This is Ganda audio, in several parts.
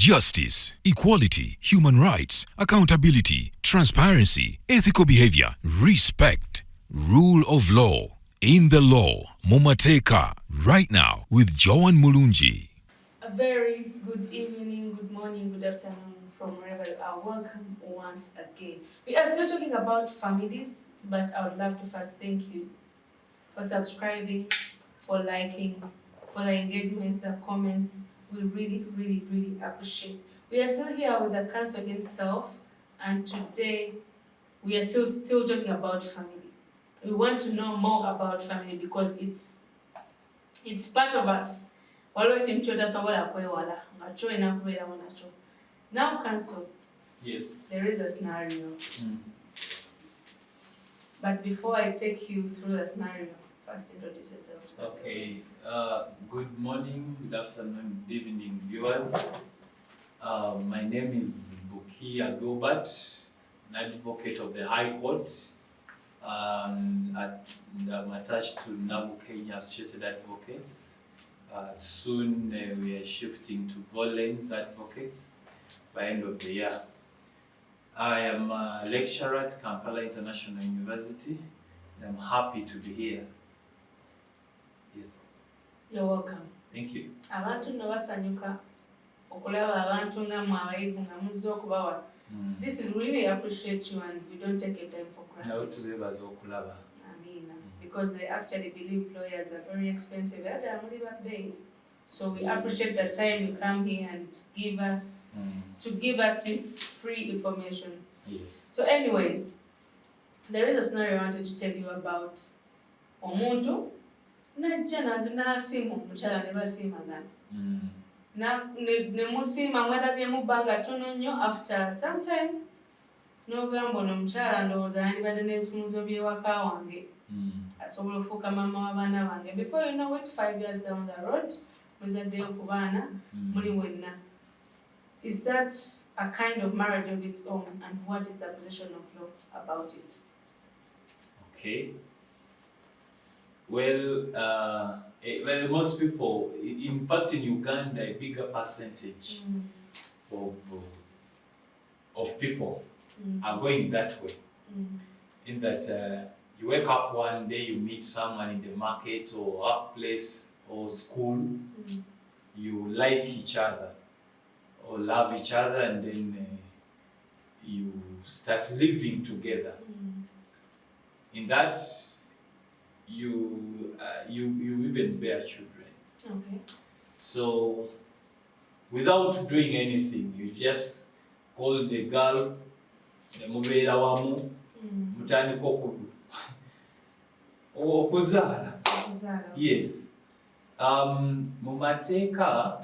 justice, equality, human rights, accountability, transparency, ethical behavior, respect, rule of law. In the law, Mumateka, right now with Joan Mulunji. A very good evening, good morning, good afternoon from wherever you are. Welcome once again. We are still talking about families, but I would love to first thank you for subscribing, for liking, for the engagement, the comments. We really appreciate. We are still here with the council himself, and today we are still talking about family. We want to know more about family because it's part of us. Now, council. Yes. There is a scenario. But before I take you through the scenario, first introduce yourself. Okay. Good morning, good afternoon, good evening, viewers. My name is Bukia Gilbert, an advocate of the High Court. I'm attached to NABU Kenya Associated Advocates. Soon we are shifting to Volens Advocates by end of the year. I am a lecturer at Kampala International University, and I'm happy to be here. Yes. You're welcome. Thank you. This is really appreciate you, and we don't take your time for granted. Because they actually believe lawyers are very expensive. So we appreciate the time you come here and give us this free information. Yes. So anyways, there is a scenario I wanted to tell you about. Omuntu najja n'asiima omukyala ne basiimagana. Ne musiima mwalabye mu bbanga ttono nnyo, after some time n'ogamba ono omukyala ndowooza yandibadde n'ebisumuluzo by'ewaka wange. Asobola okufuuka maama w'abaana bange. Before you know it, 5 years down the road, muzaddeyo ku baana muli wenna. Is that a kind of marriage of its own, and what is the position of law about it? Okay. Well, most people, in fact, in Uganda, a bigger percentage of people are going that way. In that you wake up one day, you meet someone in the market or workplace or school, you like each other or love each other, and then you start living together. In that, you even bear children. Okay. So, without doing anything, you just call the girl, mubeera wamu, mutandika okuzaala. Yes. Mu mateeka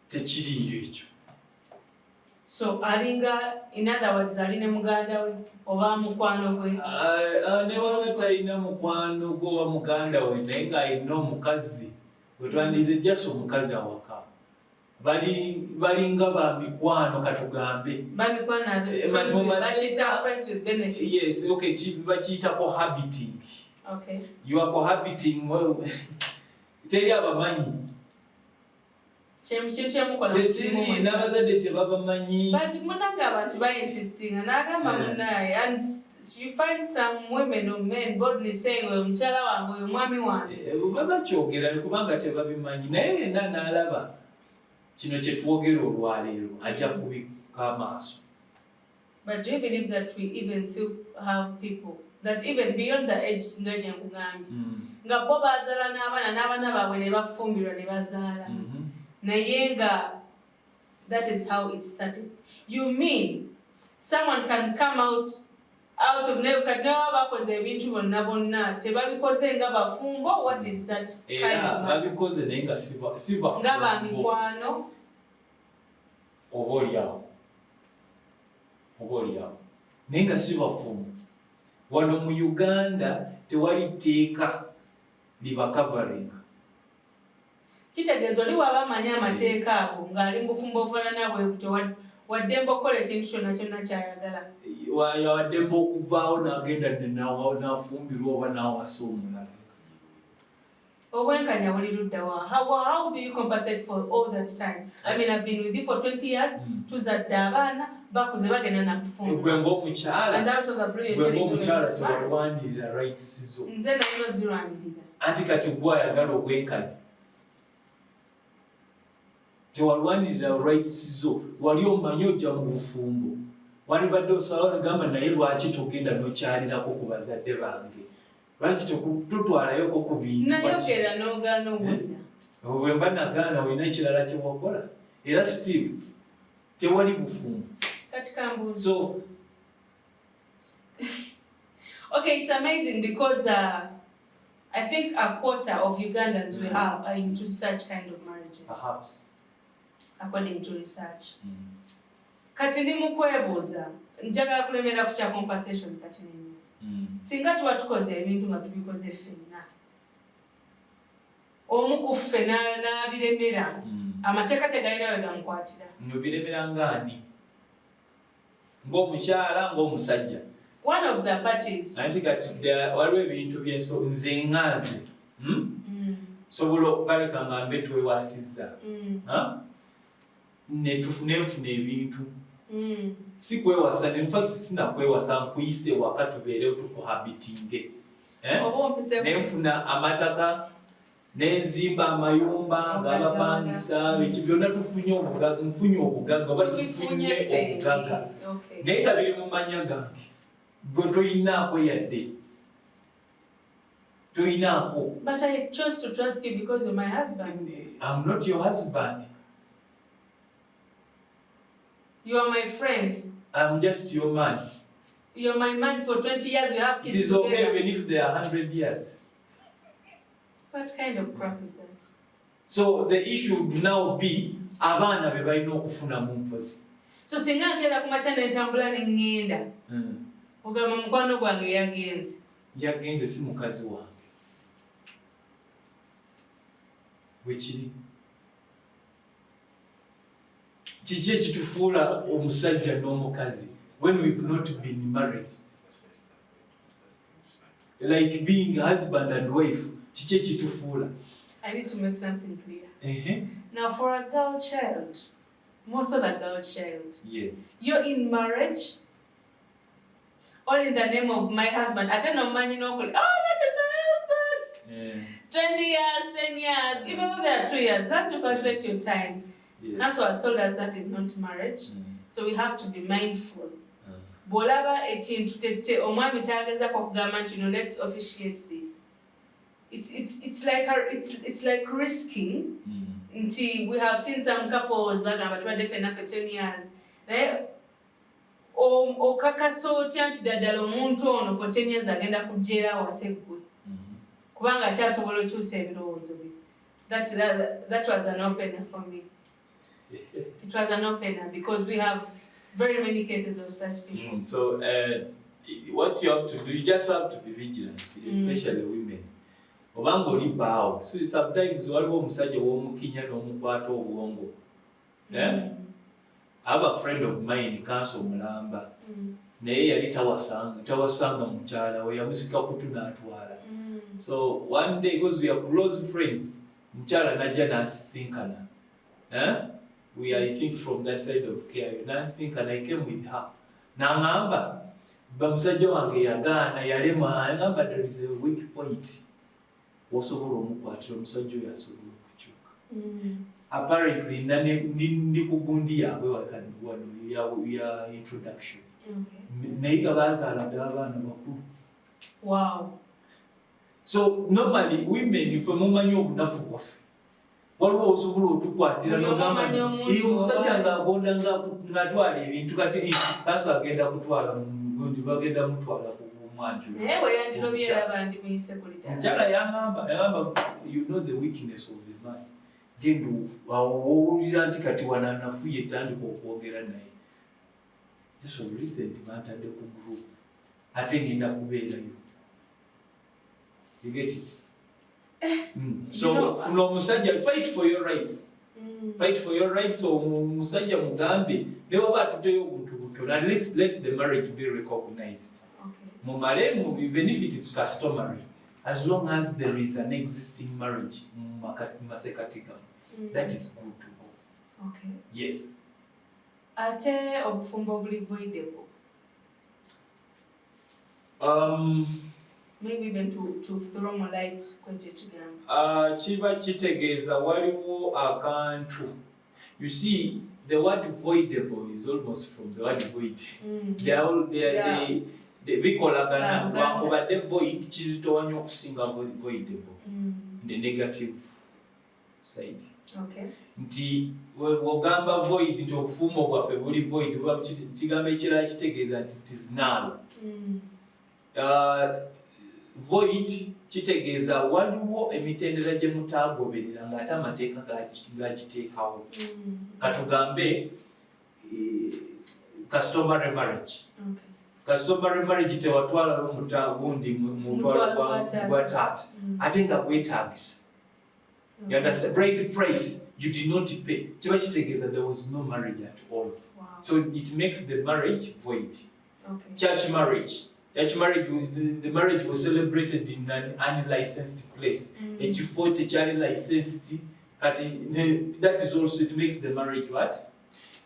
tekiriyo ekyo. So alinga, in other words, aline muganda we oba mukwano gwe. Ne waba talina mukwano gwe oba muganda we naye ng'alina omukazi gwe twandize just omukazi awaka. Balinga ba mikwano katugambe. Ba mikwano friends with benefits. Yes, okay, bakiyita cohabiting. Okay. You are cohabiting, well, teri abamanyi. N'abazadde tebabamanyi. But munanga abantu insisting, and you find some women or men boldly saying omukyala wange oyo mwami wange. Babakyogera kubanga tebabimanyi, naye yenna n'alaba kino kye twogera olwaleero ajja kubika amaaso. But do you believe that we even still have people that even beyond the age ngaje nkugambi nga bo bazaala n'abaana baabwe ne bafumbirwa ne bazaala naye nga that is how it started? You mean someone can come out of nebukadnewa bakoze ebintu bonna tebabikoze nga bafumbo? What is that kind of matter? Babikoze naye nga si bafumbo nga ba mikwano oboolyawo naye nga si bafumbo. Wano mu Uganda tewali tteeka libakavaringa. Kitegeeza oli waba amanyi amateeka ago ng'ali mu bufumbo obufaanana bwe butyo waddemba okukola ekintu kyonna kyayagala. Waddemba okuvaawo n'agenda n'afumbirwa oba n'awasa omulala. Obwenkanya oli luddawa. How do you compensate for all that time? I mean, I've been with you for 20 years. Tuzadde abaana bakuze bagenda na kufunga. Gwe ng'omukyala. And that was a blue you're telling me. Gwe ng'omukyala tewalwanirira rights zo. Nze nalino zirwanirira. Anti kati gwe ayagala obwenkanya. Tewalwanirira rights zo. Wali omanyi ojja mu bufumbo. Wandibadde osalawo negamba naye lwaki togenda n'okyalirako ku bazadde bange. Lwaki tutwalayoko ku bintu. Nayogera n'ogaana owulira. Bwe mba nagaana olina ekirala kye wakola. Era still tewali bufumbo. Kati kambuuza. So okay, it's amazing because I think a quarter of Ugandans we have are into such kind of marriages. Perhaps. According to research. Kati ndi mukwebuuza njagala kulemera ku kya compensation kati nini. Singa tuba tukoze ebintu nga tubikoze ffenna. Omu ku ffe n'abiremera. Amateeka tegalina we gamukwatira. Biremera ng'ani? Ng'omukyala ng'omusajja. One of the parties. Anti kati waliwo ebintu nze nganze. Sobola okukaleka nga mbe twewasizza. Nenfuna ebintu. Si kwewasa, in fact sinakwewasa nkuyise waka tubeerewo tukuhabitinge. Nenfuna amataka, nenzimba amayumba ng'abapangisa, biki byonna nfunye obugagga oba tufunye obugagga. Naye nga biri mu manya gange. Gwe toyinaako yadde. Toyinaako. But I chose to trust you because you're my husband. I'm not your husband. You are my friend. I'm just your man. You're my man for 20 years, you have kids together. It is okay even if they are 100 years. What kind of crap is that? So the issue would now be, abaana be balina okufuna mu mpozi. So singa nkera kumakya n'entambula n'engenda. Ogamba mukwano gwange yagenze. Yagenze si mukazi wange. Wekiri. Kiki ekitufuula omusajja n'omukazi when we've not been married? Like being husband and wife, kiki ekitufuula? I need to make something clear. Now for a girl child, most of the girl child, yes, you're in marriage, all in the name of my husband. I don't know, man, you know, oh, that is my husband. 20 years, 10 years, even though there are 2 years, learn to calculate your time. Yes. Council has told us that is not marriage, so we have to be mindful. Bolaba ekintu tete omwami tagaza kwa kugamba nti let's officiate this. It's like risking. Nti we have seen some couples bagamba tubadde ffenna for 10 years. Okakaso nti ddala omuntu ono for 10 years agenda kujeera awase ggwe. Kubanga akyasobola okyusa ebirowoozo bye. That was an opener for me. It was an opener because we have very many cases of such people. So what you have to do, you just have to be vigilant, especially women. Obanga oli baawo. So sometimes waliwo omusajja w'omukinya n'omukwata obwongo. I have a friend of mine, Council Mulamba. Naye yali tawasanga mukyala we, yamusika kutu n'atwala. So one day, because we are close friends, mukyala najja n'asisinkana. We are, I think, from that side of Kenya. N'asisinkana, I came with her. N'angamba, bamusajja wange yagaana yalema, ngamba there is a weak point. Osobola omukwatira omusajja oyo asobola okukyuka. Apparently, ndi ku gundi yaabwe wano ya introduction. Naye nga bazaala ddala abaana bakulu. Wow. So normally women ife mumanyi obunafu bwaffe. Waliwo osobola otukwatira n'ogamba omusajja ng'agonda ng'atwala ebintu kati kaso agenda kutwala gundi bagenda mutwala ku mwanju. Naye bwe yandirobyera abandi muyise kulita. Mukyala yangamba you know the weakness of the man. Genda owulira nti kati wananafuye tandika okwogera naye. This was recent matadde ku group. Ate ngenda kubeerayo. You get it? So, funa omusajja, fight for your rights. Fight for your rights. So, musajja mugambe, ne baba atuteyo obuntu buto. At least let the marriage be recognized. Mumalemu, even if it is customary. as long as there is an existing marriage masekatiga, that is good to go. Okay. Yes. Ate obufumbo buli voidable. Maybe even to throw more light kwenye chigambo. Chiba chitegeza waliwo akantu. You see, the word voidable is almost from the word void. They are all they bikolagana wakubadde void kizitowanyo okusinga voidable in the negative side. Okay. Nti wogamba void nti obufumbo bwaffe buli void kuba kigambo ekirala kitegeeza nti it is null. Void kitegeeza waliwo emitendera gye mutaagoberera ng'ate amateeka gagiteekawo. Katugambe customary marriage. Okay. Customary marriage tewatwalawo mutaagundi mu lutwalo gwa taata ate nga gwetaagisa. You understand? Bride price you did not pay. Kiba kitegeeza there was no marriage at all. Wow. So it makes the marriage void. Okay. Church marriage. Church marriage, the marriage was celebrated in an unlicensed place. Ekifo tekyali licensed, that is also, it makes the marriage what?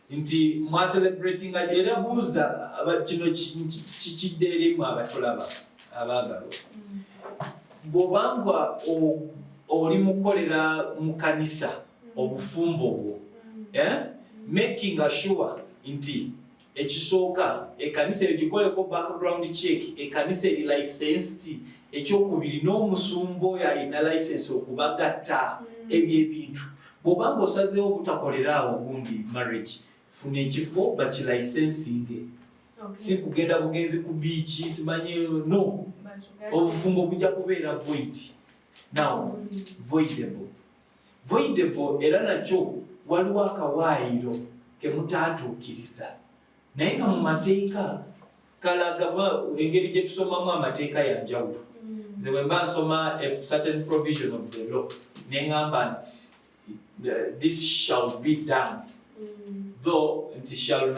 Nti mwa celebrating era buuza kino kikidde erimu abatulaba abaagalwa. Bw'obanga oli mukolera mu kanisa obufumbo bwo, making sure nti ekisooka ekanisa egikoleko background check, ekanisa eri licensed, ekyokubiri n'omusumba oyo alina license okubagatta ebyo ebintu. Bw'obanga osazeewo obutakolera awo gundi marriage, funa ekifo bakilicensinge. Si kugenda bugenzi ku beach, simanyi no. Obufumbo bujja kubeera void. Now, voidable. Voidable era nakyo waliwo akawaayiro ke mutaatuukiriza. Naye nga mu mateeka kalaga engeri gye tusomamu amateeka ya njawulo. Nze bwe mba nsoma a certain provision of the law ne ngamba nti this shall be done. Though nti shall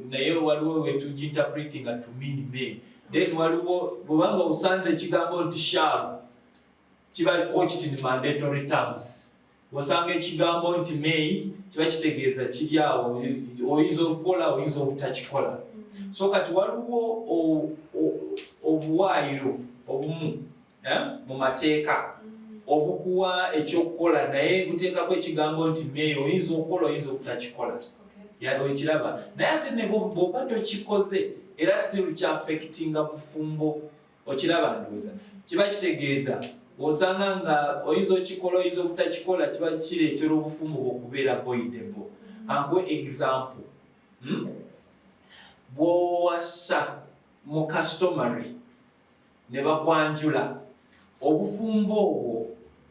naye waliwo we tuginterpreting to mean may. Then waliwo bw'obanga osanze ekigambo nti shall kiba couched in mandatory terms. Osanga ekigambo nti may kiba kitegeeza kiri awo oyinza okukola oyinza obutakikola. So kati waliwo obuwaayiro obumu mu mateeka obukuwa ekyokukola naye buteekako ekigambo nti may oyinza okukola oyinza obutakikola. Okiraba naye ate ne bw'oba tokikoze era still kyaffectinga bufumbo. Okiraba ndowooza kiba kitegeeza osanga nga oyinza okikola oyinza obutakikola kiba kireetera obufumbo okubeera voidable. Angwe example, bw'owasa mu customary ne bakwanjula obufumbo obwo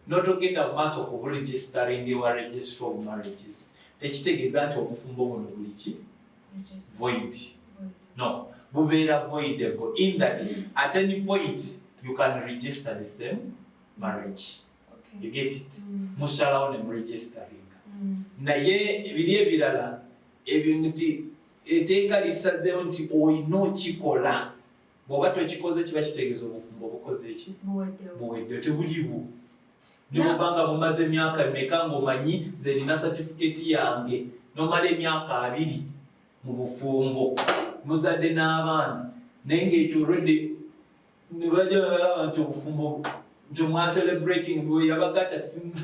n'otogenda mu maaso ku buregistering ewa registry of marriages tekitegeeza nti obufumbo buno buli ki void. No, bubeera voidable in that at any point you can register the same marriage. Okay. You get it? Musalawo ne muregistering. Naye ebiri ebirala ebyo nti eteeka lisazeewo nti oyina okikola bw'oba tokikoze kiba kitegeeza obufumbo bukoze eki buweddewo tebuliwo. Ne bw'obanga bumaze emyaka emeka ng'omanyi nze nina certificate yange n'omala emyaka 2 mu bufumbo muzadde n'abaana naye ng'ekyo already ne bajja balaba nti obufumbo nti mwa celebrating bwe yabagata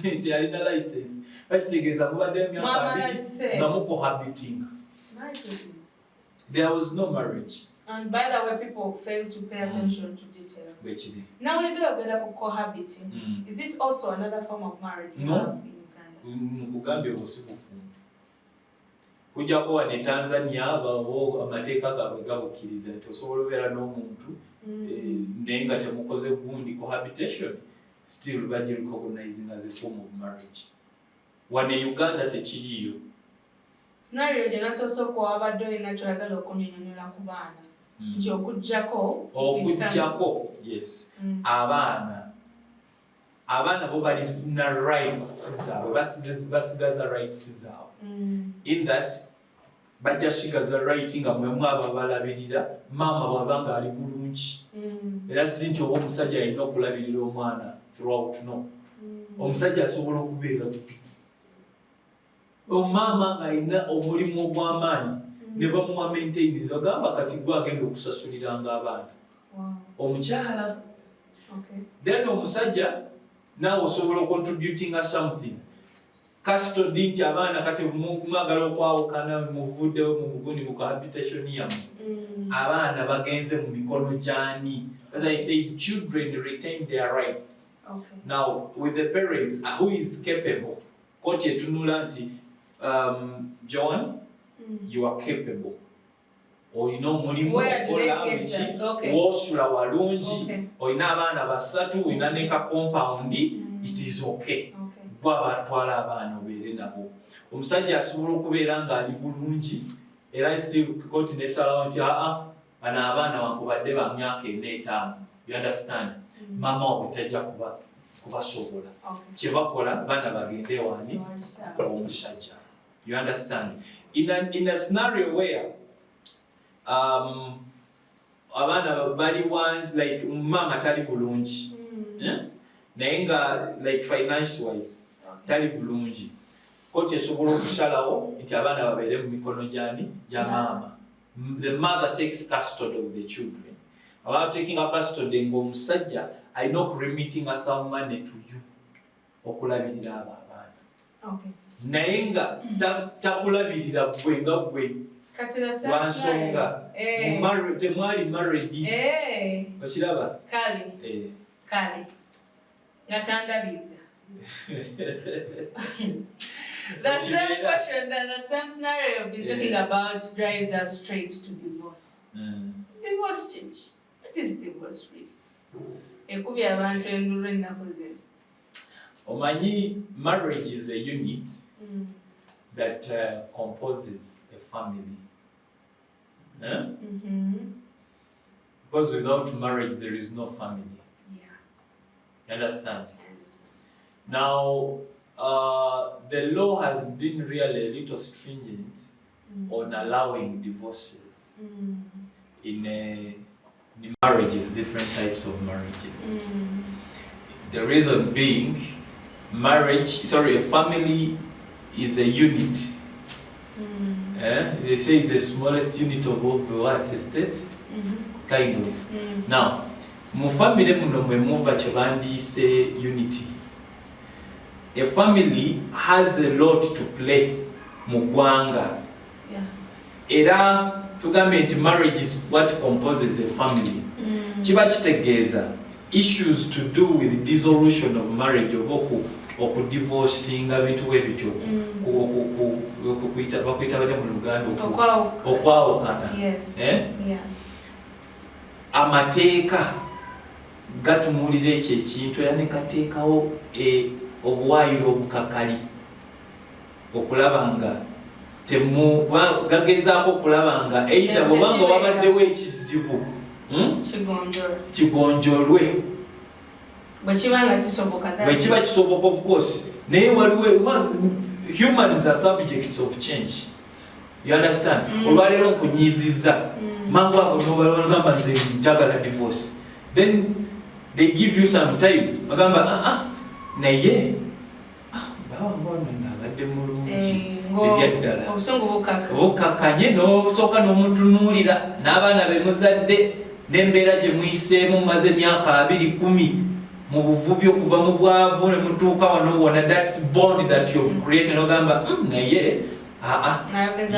nti alina license bakitegeeza mubadde emyaka 2 nga mucohabiting. There was no marriage. And by the way, people fail to pay attention to details. Now, when you go cohabiting, is it also another form of marriage we have in Uganda? Kujja kuba ne Tanzania bawo amateeka gaabwe gabukkiriza nti osobola obeera n'omuntu naye nga temukoze gundi cohabitation, still bagirecognizing as a form of marriage. Wano e Uganda tekiriyo. Scenario gye nasoose kwabadde olina ky'oyagala okunyonyola ku baana nti okuggyako yes abaana bo balina rights zaabwe basigaza rights zaabwe in that bajja sigaza right nga mwemu ababalabirira maama bw'abanga ali bulungi era si nti oba omusajja alina okulabirira omwana throughout no omusajja asobola okubeera omaama ng'alina omulimu ogw'amaanyi ne bamuwa maintainance bagamba kati gwe agenda okusasuliranga abaana omukyala then omusajja naawe osobola ocontributinga something custody nti abaana kati mwagala okwawukana muvuddewo mu buguni mu cohabitation yamu abaana bagenze mu mikono gy'ani. As I said, children retain their rights. Now with the parents who is capable koti etunula nti John you are capable olina omulimu okola biki wosula walungi olina abaana basatu olina ne ka compound it is okay bw'abatwala abaana obeere nabo. Omusajja asobola okubeera ng'ali bulungi era still koti nesalawo nti bano abaana wakubadde ba myaka 4-5 you understand maama wabwe tajja kubasobola kye bakola baana bagende wani omusajja you understand in a scenario where abaana bali ones like maama tali bulungi naye nga like finance wise tali bulungi koti esobola okusalawo nti abaana babeere mu mikono gyani gya maama. The mother takes custody of the children. About taking a custody ng'omusajja alina okuremittinga some money to you okulabirira abo abaana naye nga takulabirira gwe nga gwe lwansonga temwali married okiraba kale nga tandabirira. The same question and the same scenario we've been talking about drives us straight to divorce. Divorce change. What is divorce really? Ekubi abantu enduru ennaku zino. Omanyi marriage is a unit that composes a family. Because without marriage there is no family. You understand? Now, the law has been really a little stringent on allowing divorces in marriages, different types of marriages. The reason being, a family is a unit. They say it's the smallest unit of what estate, kind of. Now, mu family muno mwe muva kye bandiise unity. A family has a lot to play mu ggwanga. Era tugambe nti marriage is what composes a family. Kiba kitegeeza issues to do with dissolution of marriage oba okudivorcinga bintu ebityo bakwita batya mu Luganda okwawukana. Amateeka gatumulira ekyo ekintu era ne kateekawo obuwaayiro obukakali okulaba nga gagezaako okulaba nga either bwobanga wabaddewo ekizibu kigonjolwe bwekiba kisoboka of course naye waliwo humans are subjects of change. You understand? Olwaleero nkunyiizizza mangu ago nogamba nze njagala divorce, then they give you some time bagamba naye bawambona nabadde mulungi ebyaddala obukakanye nosooka n'omutunuulira n'abaana be muzadde n'embeera gye muyiseemu mumaze emyaka 20-10 mu buvubi okuva mu bwavu ne mutuuka wano wona that bond that you've created nogamba naye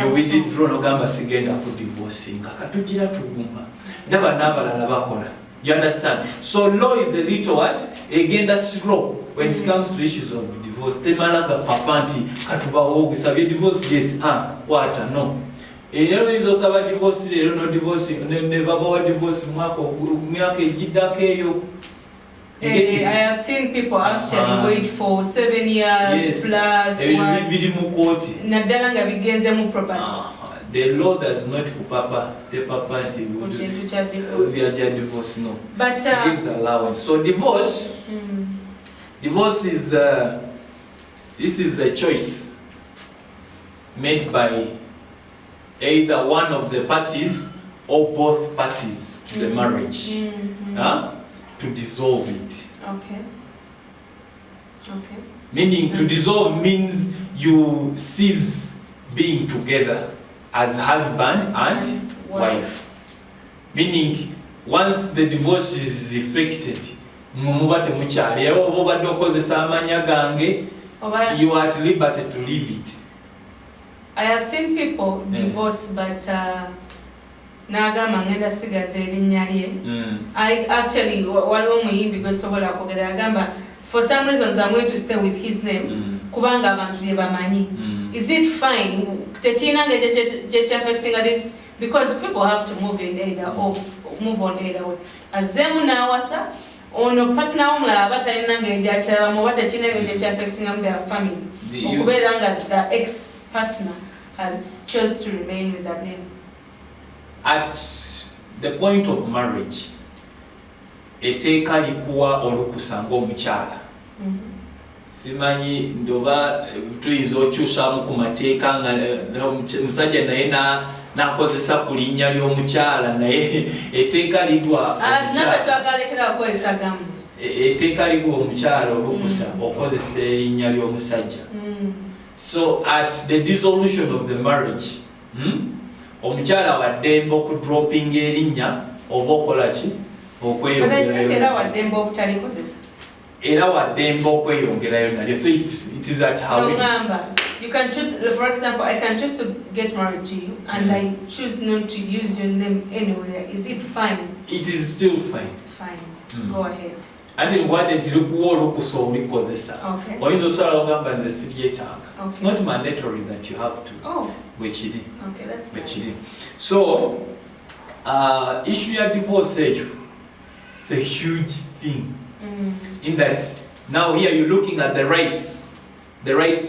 you withdraw nogamba sigenda ku divorce nga katugira tuguma ndaba n'abalala bakola. You understand? So law is a little what? Egenda slow when it comes to issues of divorce. Temalaga papanti katubawo gisabye divorce yes what no. Ero izo saba divorce lero no divorce ne baba wa divorce mwaka ejiddako eyo. I have seen people actually wait for 7 years plus biri mu court. Naddala nga bigenze mu property. The law does not papa until divorce no. But it gives allowance. So divorce is this is a choice made by either one of the parties or both parties to the marriage to dissolve it. Okay. Okay. Meaning to dissolve means you cease being together as husband and wife. Meaning once the divorce is effected, you are at liberty to leave it. I have seen people divorce, but I actually because for some reasons I'm going to stay with his name. Kubanga abantu bamanyi. Is it fine? Affecting this because people have to move in either or move on either way. Azemu na wasa ono partner omulala batalina ngeri akyalamu batakina engeri affecting their family. Okubeera the ex-partner has chose to remain with that name. At the point of marriage, eteeka likuwa olukusa ng'omukyala. Simanyi ndoba tuyinza okyusamu ku mateeka nga musajja naye n'akozesa ku linnya ly'omukyala naye eteeka ligwa eteeka ligwa omukyala olukusa okozesa erinnya ly'omusajja. So at the dissolution of the marriage, omukyala wa ddembe okudropping erinnya oba okola ki okweyongerayo era wa ddembe okweyongerayo nalyo. So it is at how you can choose, for example, I can choose to get married to you and I choose not to use your name anywhere. Is it fine? It is still fine. Fine. Go ahead. Ati ngwade tilikuwa olukusa olikozesa. Oyinza osala ogamba nze siryetaaga. It's not mandatory that you have to. Bwekiri. Okay, that's nice. So issue ya divorce eyo, it's a huge thing. In that now here you're looking at the rights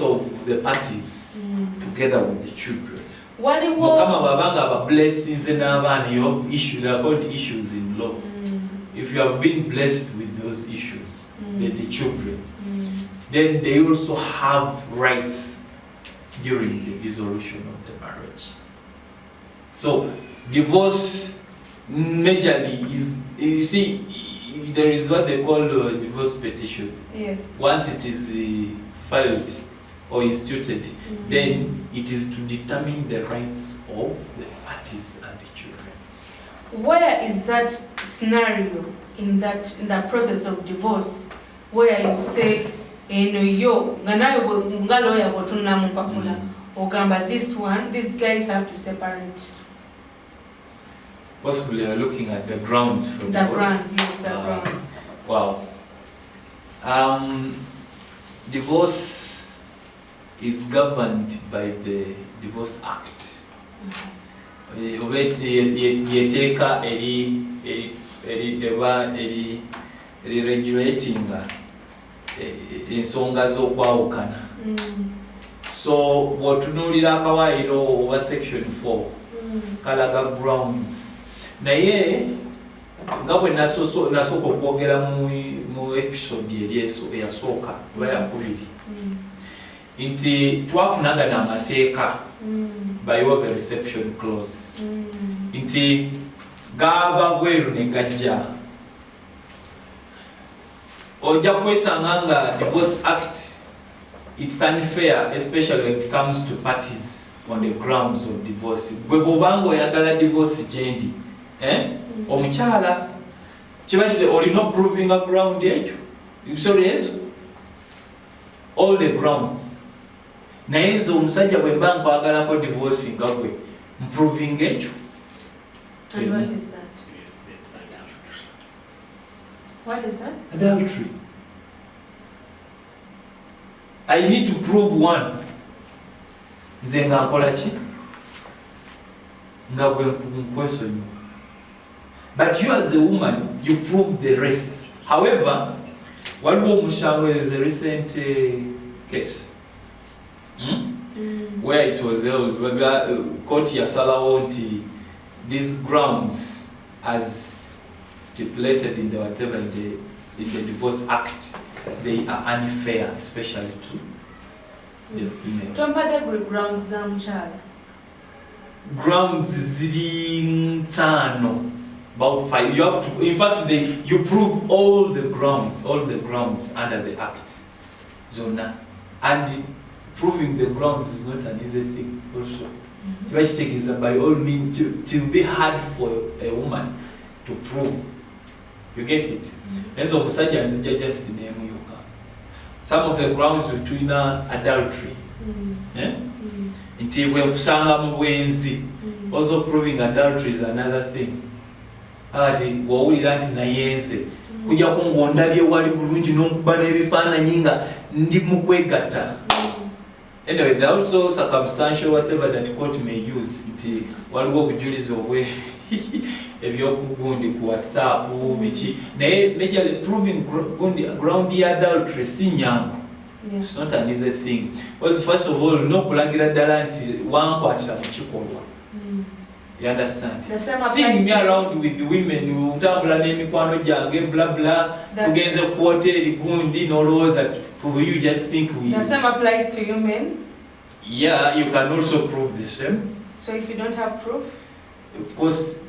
of the parties together with the children. Mukama babanga aba blessings n'abaana, you have issues, they are called issues in law. If you have been blessed with those issues, the children, then they also have rights during the dissolution of the marriage. So divorce majorly is, you see, there is what they call a divorce petition. Yes. Once it is filed or instituted, then it is to determine the rights of the parties and the children. Where is that scenario in that process of divorce where you say, yo, ogamba these guys have to separate? Possibly you're looking at the grounds for the divorce. Grounds, yes, the grounds. Wow. Divorce is governed by the Divorce Act. Yeteka regulating ensonga z'okwawukana. So bw'otunuulira akawaayiro oba section 4 kalaga grounds. Naye nga bwe nasooka okwogera mu episode eyasooka oba yakubiri nti twafunanga n'amateeka by way of a reception clause nti gava bweru ne gajja ojja kwesanga nga Divorce Act it's unfair, especially when it comes to parties on the grounds of divorce. Gwe bw'obanga oyagala divorce gyendi omukyala kibasire olina proving a ground ekyo sorry all the grounds naye nze omusajja bwe mba nkwagalako divorce nga gwe mproving ekyo. And what is that? What is that? Adultery. I need to prove one. Nze nga nkola ki? Nga gwe nkwesonyiwa. But you as a woman, you prove the rest. However, waliwo omushango, there is a recent case where it was held, court yasalawo nti these grounds as stipulated in the whatever in the Divorce Act, they are unfair, especially to the female. Tompadde grounds za mukyala. grounds ziri 5, about 5. You have to, in fact, you prove all the grounds under the act. Zona. And proving the grounds is not an easy thing also. Is by all means, it will be hard for a woman to prove. You get it? And so just name you. Some of the grounds between adultery. Also proving adultery is another thing. Kuja kungondabye wali bulungi n'okubana ebifaananyi nga ndi mu kwegatta. Anyway, there are also circumstantial whatever that court may use. Nti waliwo obujulizi obwe ebyokugundi ku WhatsApp biki. Naye majorly proving ground ya adultery si nyangu. It's not an easy thing. Because first of all, n'okulagira ddala nti wankwatira mu kikolwa. You understand? Seeing me around with the women who utambula n'emikwano gyange blah blah tugenze ku hoteli gundi n'olowooza for you just think we. The same applies to you men? Yeah, you can also prove the same. So if you don't have proof? Of course,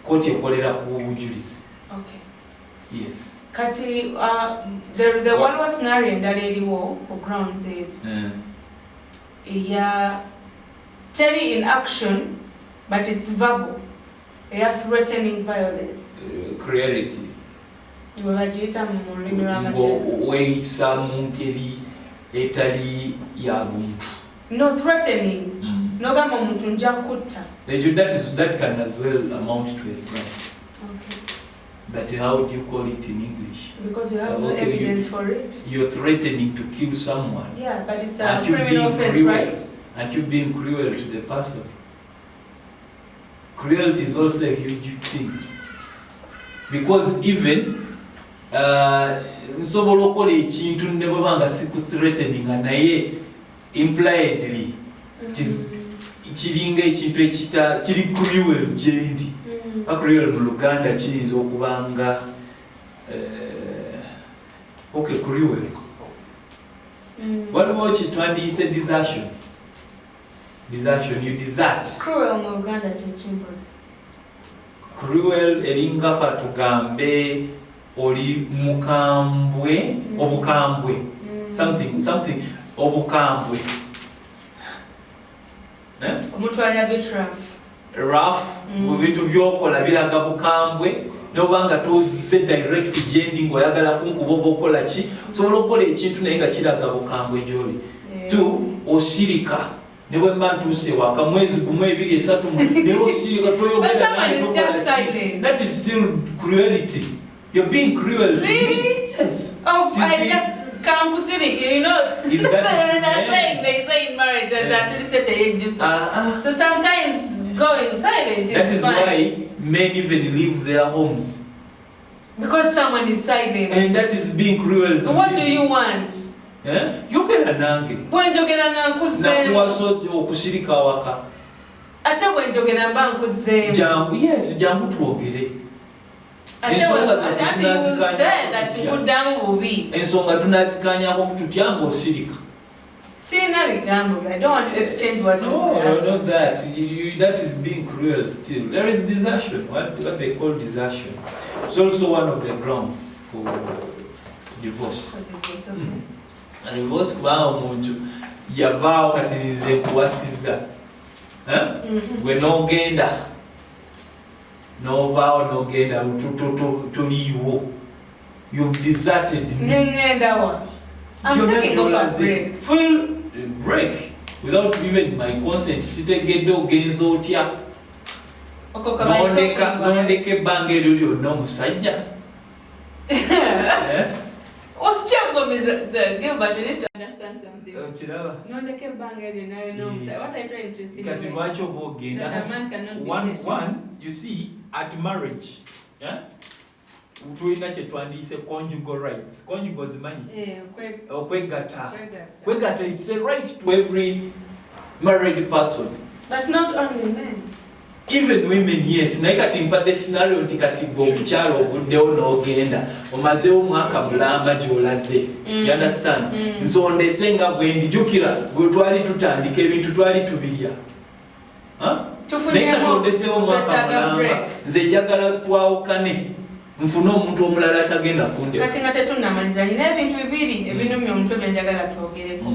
court ekolera ku bujulizi. Okay. Yes. Kati, the one was scenario endala eriwo ku grounds is Terry in action, but it's verbal. They are threatening violence. Cruelty. Weeyisa mu ngeri etali ya buntu. No threatening. No gamba omuntu nja kutta. That can as well amount to a crime. Okay. But how do you call it in English? Because you have no evidence for it. You're threatening to kill someone. Yeah, but it's a criminal offense, right? And you being cruel to the person. Cruelty is also a huge thing. Because even nsobola okola ekintu ne bwebanga threatening naye impliedly kiringa ekintu ekita kiri cruel gyendi. Cruel mu Luganda kiyinza okubanga okay cruel. What about kitwandiise desertion? Desertion, you desert. Cruel mu Luganda kyekimpozi. Cruel eringa patugambe oli mukambwe obukambwe. Something obukambwe. Omuntu ali a bit rough mu bintu byokola biraga bukambwe nobanga toze direct gyendi ng'oyagala kunkuba oba okola ki osobola okukola ekintu naye nga kiraga bukambwe gy'oli. Two, osirika ne bwe mba ntuuse waka mwezi gumu 2 3 naye osirika toyogera naye. That is still cruelty. You're being cruel. Really? Yes. Oh, I just can't kusirika, you know. Is that they say in marriage that so sometimes going silent is that is fine. why men even leave their homes. Because someone is silent. And that is being cruel to what them. do you want? Yogera nange. Bwenjogera nankuzeemu. Nakuwaso okusirika waka. Ate bwenjogera mba nkuzeemu. Jangu twogere. Ate you said that nkuddamu bubi. Ensonga tunazikanyako kututya ng'osirika. Sina bigambo. I don't want to exchange what you No, not that. That is being cruel still. There is desertion. What they call desertion. It's also one of the grounds for divorce. Okay. And divorce kubanga omuntu yavaawo kati nze nkuwasizza. Gwe n'ogenda. Novaawo n'ogenda toliiwo. You've deserted me. Nengendawa. I'm taking off a break. Full break. Without even my consent. Sitegedde ogenza otya. N'ondeka ebbanga eryo lyonna omusajja. Gilbert, you need to understand something. N'ondeka ebbanga eryo naye n'omusajja. What I'm trying to say Kati lwaki oba ogenda? that a man cannot be patient. One, you see, at marriage, tulina kye twandiise conjugal rights. Conjugal zimanyi? Okwegatta. Kwegatta, it's a right to every married person. But not only men. Even women, yes. Naye kati mpadde scenario nti kati gwe omukyalo ovuddewo n'ogenda omazeewo omwaka mulamba gy'olaze. You understand? Nsondese nga bwe ndi jjukira gwe twali tutandika ebintu twali tubirya. naye katondesewo mwaka mulamba nze njagala twawukane nfune omuntu omulala atagenda kundewa. Kati nga tetunnamaliza nina ebintu bibiri ebinumya omutwe byenjagala twogereko.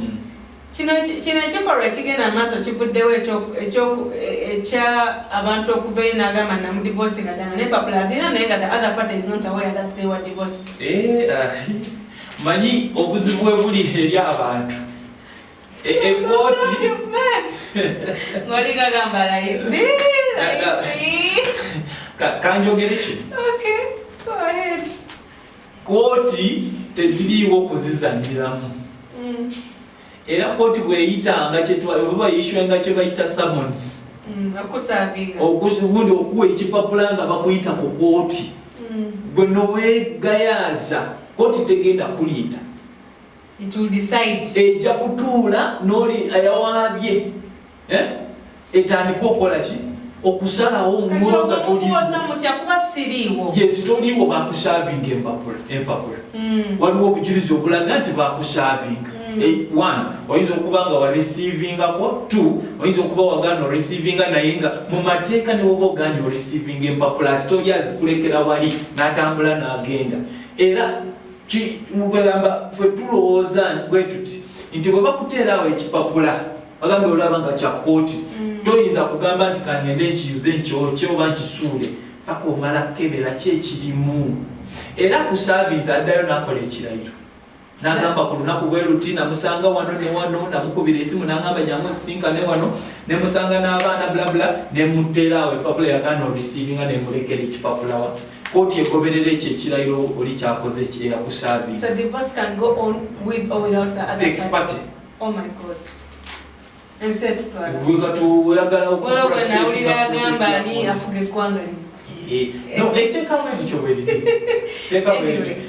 Kino ekikolwa ekigenda amaaso kivuddewo ekya abantu okuva eri n'agamba namudivorcinga ddala n'empapula zirina naye nga the other party is not aware that they were divorced. Manyi obuzibu bwe buli eri abantu. Ekkooti ng'oli kagamba layisi. Kanjogere ki? Okay, go ahead. Kkooti teziriiwo kuzizanyiramu. Era kkooti bw'eyitanga oba yishyuwenga kye bayita summons. Obundi okuwa ekipapula nga bakuyita ku kkooti. Gwe noweegayaaza kkooti tegenda kulinda. It will decide. Ejja kutuula n'oli ayawaabye etandika okukola ki? Okusalawo omulo nga toliiwo. Yes, toliiwo bakusaavinga empapula. Waliwo obujulizi obulaga nti bakusaavinga. One, oyinza okuba nga wareceivinga-ko. Two, oyinza okuba wagaana oreceivinga naye nga mu mateeka ne woba ogaanye oreceivinga empapula zitoli azikulekera wali n'atambula n'agenda. Era mugamba ffe tulowooza bwe tuti nti bwe bakuteerawo ekipapula bagambe olaba nga kya kkooti toyinza kugamba nti kangende nkiyuze nkyokye oba nkisuule paka omala kebera ki ekirimu. Era ku saavinsi addayo n'akola ekirayiro n'agamba ku lunaku bwe luti namusanga wano ne wano namukubira esimu n'agamba jangu nsisinkane wano ne musanga n'abaana bulabula ne mutteeraawo epapula yagaana orisiivinga ne mulekera ekipapula wa kkooti egoberera ekyo ekirayiro oli kyakoze eyakusaavinga. So divorce can go on with or without the other party. Oh my God. Tuyagala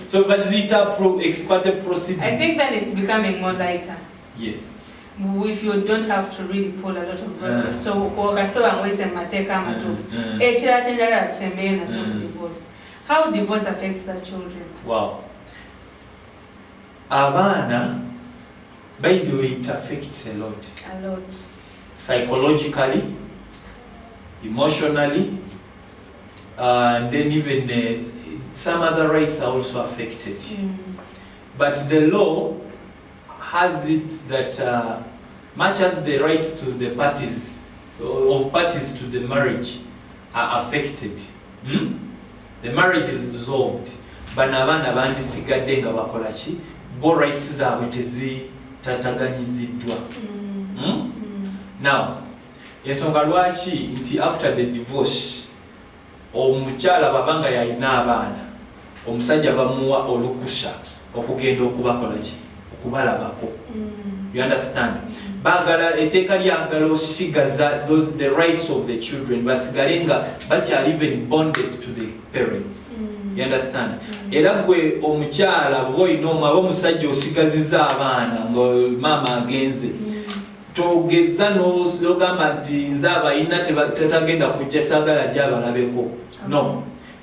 so bazita ex parte proceedings. I think that it's becoming more lighter. Yes. If you don't have to really pull a lot of so wakasitoba ngwese mateka matufu ekira chenjagala tusembeyo na divorce. How divorce affects the children? Wow. Abaana, by the way, it affects a lot. A lot. Psychologically, emotionally, and then even some other rights are also affected. But the law has it that much as the rights to the parties, of parties to the marriage are affected, the marriage is dissolved. Bano abaana bandisigadde nga bakola ki? Bo rights zaabwe tezitataganyiziddwa. Now, ensonga lwaki nti after the divorce omukyala babanga yalina abaana omusajja bamuwa olukusa okugenda okubakola ki? Okubalabako. You understand? Bagala etteeka lyagala osigaza the rights of the children basigale nga bakyali even bonded to the parents. You understand? Era gwe omukyala bw'olina omwaba omusajja osigaziza abaana nga maama agenze togeza n'ogamba nti nze abalina tetagenda kujja saagala gye abalabeko. No.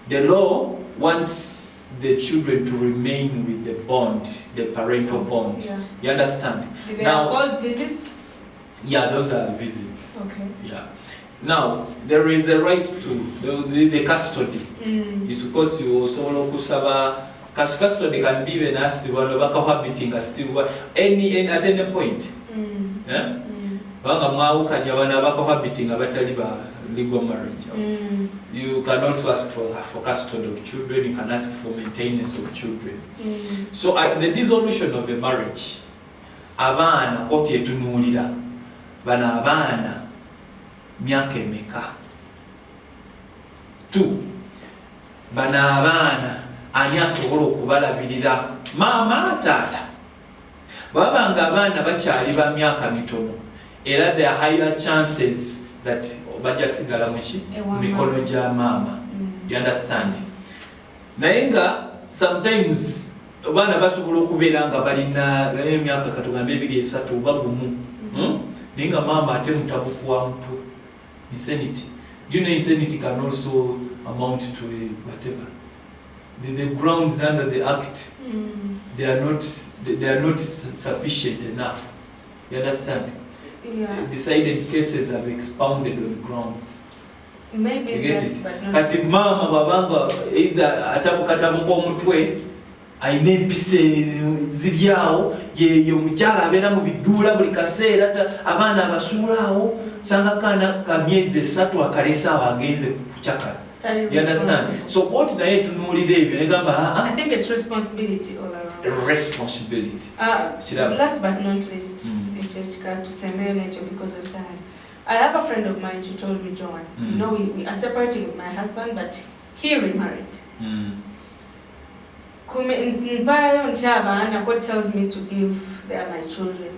The law wants the children to remain with the bond, the parental bond. Yeah. You understand? They are called visits? Yeah, those are visits. Okay. Yeah. Now, there is a right to the custody. It's because you also kusaba custody can be even asked cohabiting still at any point. Yeah? Cohabiting legal marriage. You can also ask for custody of children, you can ask for maintenance of children. So at the dissolution of a marriage, abaana koti etunuulira bana abaana myaka emeka. 2. Bana abaana ani asobola okubalabirira maama taata. Babanga abaana bakyali ba myaka mitono era there are higher chances that bajasigala muki mikono gya maama. You understand? Naye nga sometimes abaana basobola okubeera nga balina emyaka katugambe 2-3 bagumu. Naye nga maama ate mutabufu wa mutwe. Insanity. Do you know insanity can also amount to whatever? The grounds under the act, they are not sufficient enough. You understand? decided cases have expounded on grounds. Maybe yes, but not. Kati mama babanga either atabukatabuka omutwe ayina empisa ziryawo ye omukyala abeera mu biduula buli kaseera abaana abasuulaawo sanga kaana ka myezi 3 akalesaawo agenze kukyakala. You understand? So court naye tunuulira ebyo negamba I think it's responsibility all around. Responsibility. Last but not least, because of time. I have a friend of mine, she told me, John, you know, we are separating with my husband, but he remarried. God tells me to give them my children.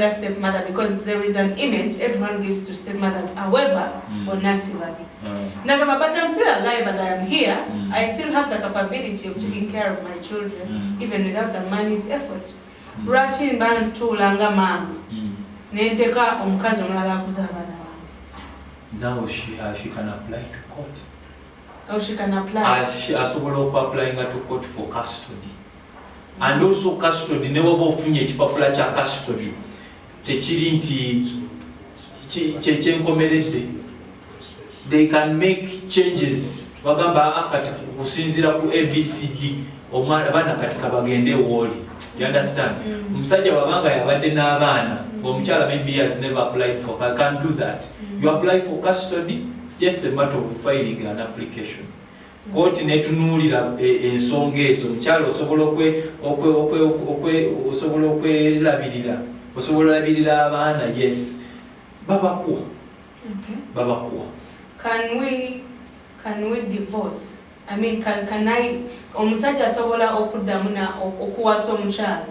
Stepmother, because there is an image everyone gives to stepmothers. However, but I'm still alive and I am here. I still have the capability of taking care of my children, even without the money's effort. Rachin ban tulanga mama. Nenteka omukazi omulala akuza abaana bange. Now she can apply to court. Oh, she can apply. Asobola applying to court for custody. And also custody ne waba ofunye ekipapula kya custody tekiri nti kyenkomeredde. They can make changes. Bagamba akati kusinzira ku ABCD abaana kati kabagende woli. You understand? Omusajja wabanga yabadde n'abaana omukyala maybe has never applied for, I can't do that. You apply for custody, it's just a matter of filing an application. Court netunuulira ensonga ezo omukyala osobola okwelabirira abaana, yes, babakuwa. Okay. Babakuwa. Can we divorce? I mean, can I omusajja asobola okuddamu okuwasa omukyala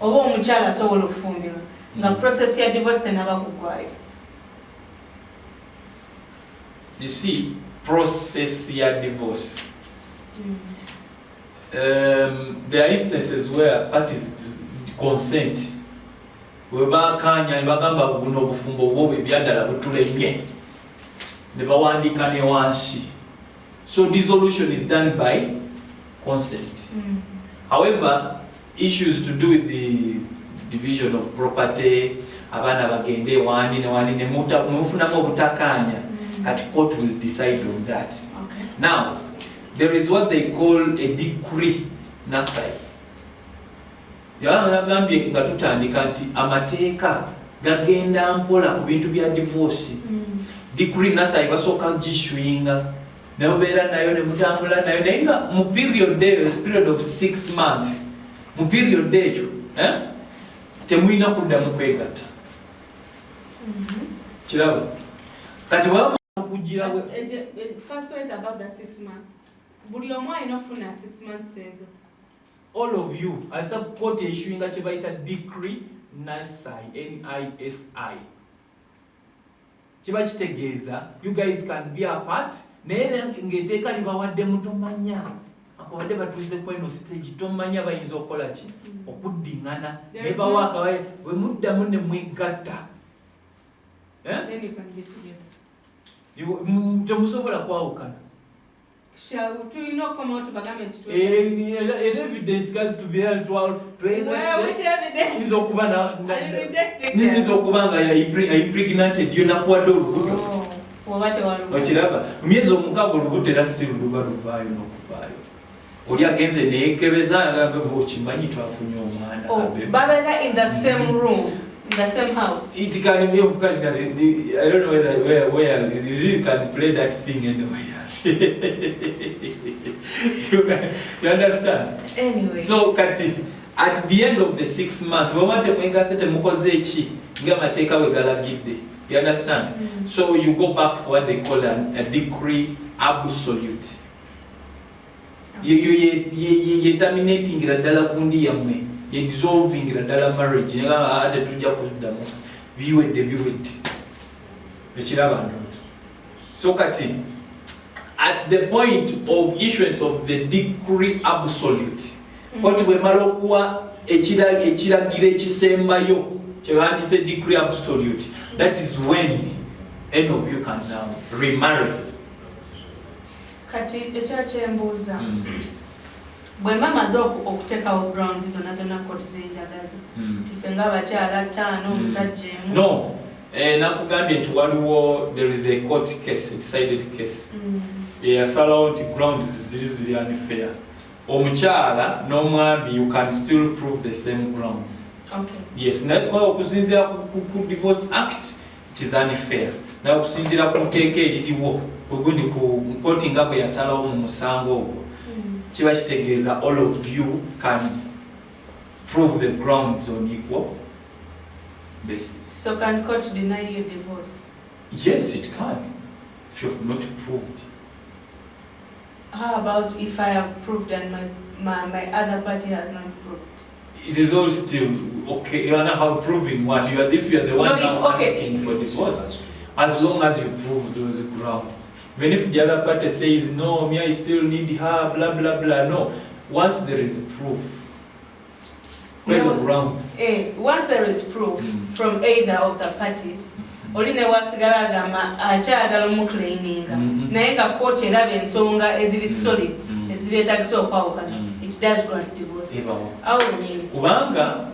oba omukyala asobola okufumbirwa nga process ya divorce tenaba kugwayo? You see, process ya divorce. There are instances where parties consent. Webakanya bagamba buno obufumbo bwo ebyadala butulemye ne bawandika ne wansi. So dissolution is done by consent. However, issues to do with the division of property, abana bagende wani ne mufunamu obutakanya, that court will decide on that. Okay. Now, there is what they call a decree nasai. Yagambye nga tutandika nti amateeka gagenda mpola ku bintu bya divorce. Decree nasai basooka gishwinga. Neobeera nayo ne mutambula nayo naye nga mu period of 6 months. Mu period eyo temulina kuddamu kwegatta. Kiraba kati waba kugira first wait about the 6 months. Buli omu alina ofuna 6 months ezo. All of you, as a court issuing kye bayita decree nasai, NISI. Kiba kitegeeza you guys can be apart. Naye ng'eteeka libawadde mutomanya akabadde batuuze ku eno stage tomanya bayinza okukola ki okuddingana ne bawaakawe bwe muddamu ne mwegatta temusobola kwawukana. Tulina okukoma otubagambe nti evidence has to be held to evidence okuba nga impregnated yo nakuwadde olubuto. Okiraba myezi 6 olubuto era siti luba luvaayo n'okuvaayo. Oli agenze neyekebeza okimanyi twafunye omwana. Babeera in the same room, in the same house. It can be, of course, I don't know where you can play that thing anywhere. You understand? Anyway. So kati at the end of the 6 months, wamate mwengasete mukoze eki nga mateeka we galagidde. You understand? So you go back for what they call a decree absolute. You terminating ddala kundi yammwe. You dissolving ddala marriage. Nga ate tujja kuddamu. Biwedde. Ekiraba ndoza. So kati at the point of issuance of the decree absolute, koti bwe mala okuwa ekiragiro ekisembayo kyebandise decree absolute, that is when any of you can now remarry. Kati ekyakyembuuza bwe mamaze okuteekawo grounds zonna kooti zenjagaza tife ng'abakyala 5 omusajja emu no nakugambye nti waliwo there is a court case, a decided case eyasalawo nti grounds ziri unfair. Omukyala n'omwami you can still prove the same grounds. Okay. Yes, okusinziira ku Divorce Act it is unfair. Naye okusinziira ku nteeka eririwo ogundi ku kooti nga bwe yasalawo mu musango ogwo kiba kitegeeza all of you can prove the grounds on equal basis. So can court deny you divorce? Yes, it can if you have not proved. How about if I have proved and my other party has not proved? It is all still okay. You are not proving what you are. If you are the one asking for divorce, as long as you prove those grounds. Even if the other party says no, me I still need her, blah blah blah. No, once there is proof, where's the grounds? Once there is proof from either of the parties. Oline wasigala agamba akyagala omukleiminga naye nga kooti eraba ensonga eziri solid ezibeetagisa okwawukana it does grant divorce. Awo nyini kubanga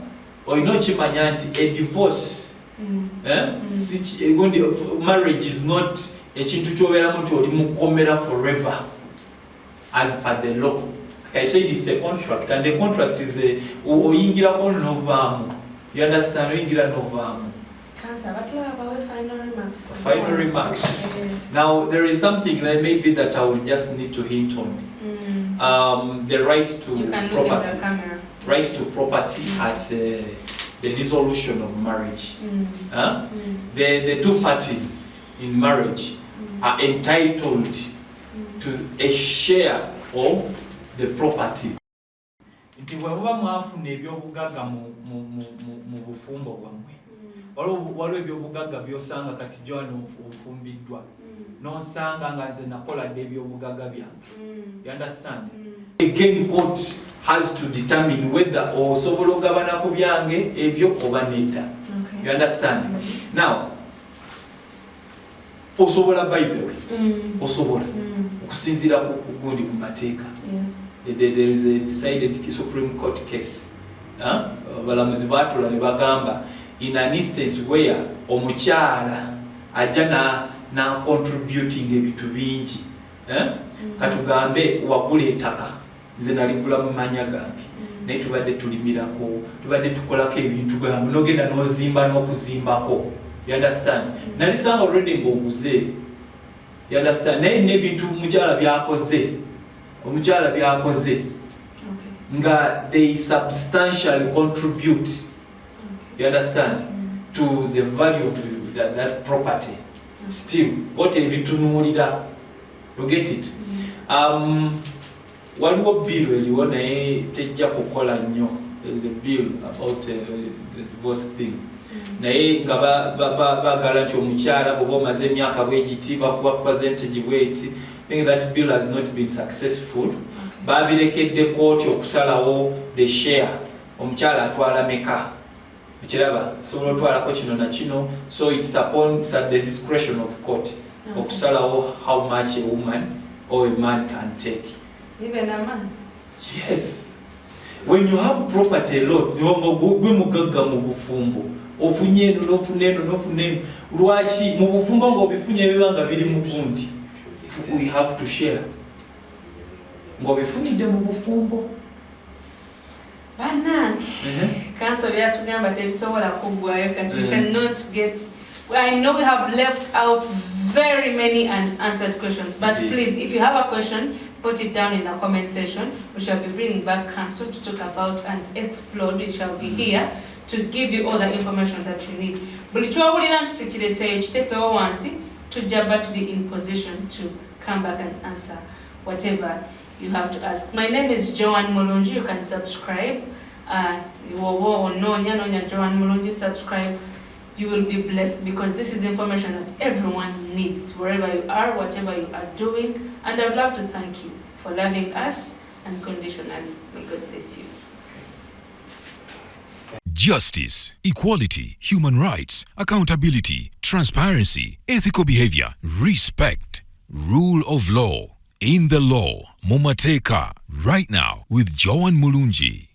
olina okimanya nti a divorce marriage is not ekintu kyobeeramu nti oli mukomera forever as per the law. Like I said, it's a contract and the contract is oyingirako novaamu. You understand? Oyingira novaamu. Final remarks. Now there is something that maybe that I will just need to hint on. The right to property. Right to property at the dissolution of marriage. The two parties in marriage are entitled to a share of the property. Nti bw'oba mwafuna ebyobugagga mu bufumbo bwammwe waliwo ebyobugagga byosanga kati John ofumbiddwa nosanga nga nze nakoladde ebyobugagga byange. You understand? Again, court has to determine whether osobola ogabana ku byange ebyo oba nedda. You understand? Now osobola by the way osobola okusinziira ku gundi ku mateeka. There is a decided Supreme Court case. Balamuzi baatula ne bagamba in an instance where omukyala ajja na contributing ebintu bingi. Katugambe wagula ettaka nze naligula mu manya gange naye tubadde tulimirako tubadde tukolako ebintu gamu nogenda n'ozimba n'okuzimbako. You understand? Nalisanga already ng'oguze. You understand? Naye n'ebintu omukyala byakoze nga they substantially contribute. You understand? To the value of that property. Still, what ebitunuulira. You get it? Waliwo bill eliwo naye tejja kukola nnyo. There is a bill about the divorce thing. Naye nga bagala nti omukyala bw'oba omaze emyaka bwegiti bakuba percentage bweti. I think that bill has not been successful. Babirekedde kooti okusalawo the share. Omukyala atwala meka. Okiraba sobola otwalako kino na kino. So it's upon the discretion of court. Okusalawo how much a woman or a man can take. Even a man? Yes. When you have property a lot, gwe mugagga mu bufumbo. Ofunye eno n'ofuna lwaki mu bufumbo ng'obifunye ebibanga biri mu gundi. We have to share. Ng'obifunidde mu bufumbo. Bannange. Council byatugamba tebisobola kuggwayo kati we cannot get. I know we have left out very many unanswered questions, but please, if you have a question, put it down in the comment section. We shall be bringing back council to talk about and explore. We shall be here to give you all the information that you need. Buli ky'owulira nti tukireseeyo kiteekewo wansi tujja batuli in position to come back and answer whatever you have to ask. My name is Joanne Mulungi. You can subscribe. Nonya Joanne Mulungi, subscribe. You will be blessed because this is information that everyone needs, wherever you are, whatever you are doing. And I'd love to thank you for loving us unconditionally. May God bless you. Justice, equality, human rights, accountability, transparency, ethical behavior, respect, rule of law in the Law, Mumateka, right now with Joan Mulunji.